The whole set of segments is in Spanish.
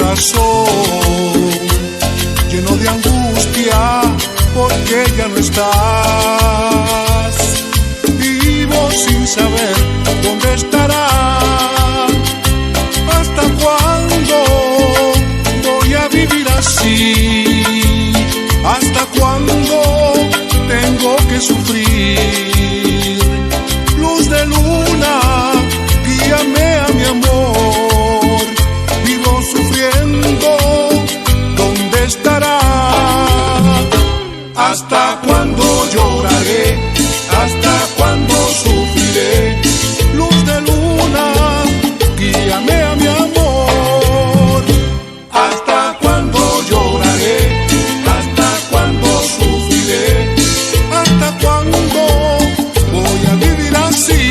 corazón lleno de angustia porque ya no estás. Vivo sin saber dónde estarás. ¿Hasta cuándo voy a vivir así? ¿Hasta cuándo tengo que sufrir? Luz de luna, guíame a mi amor. Vivo sufriendo, ¿dónde estará? ¿Hasta cuándo lloraré? ¿Hasta cuándo sufriré? Luz de luna, guíame a mi amor. ¿Hasta cuándo lloraré? ¿Hasta cuándo sufriré? ¿Hasta cuándo voy a vivir así?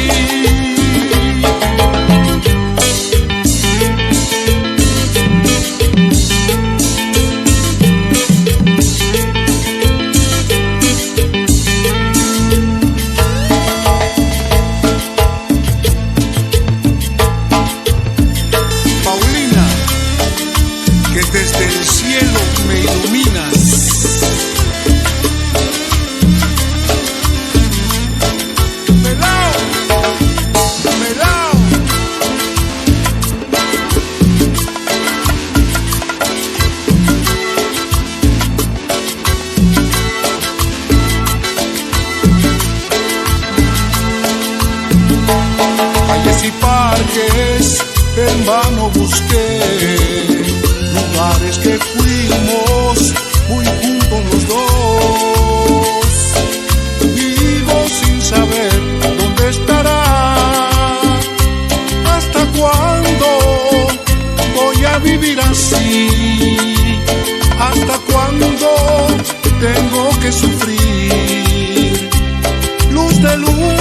Desde el cielo me iluminas. Melao, melao. Calles y parques en vano busqué, lugares que fuimos muy juntos los dos. Vivo sin saber dónde estará. ¿Hasta cuándo voy a vivir así? ¿Hasta cuándo tengo que sufrir? Luz de luz,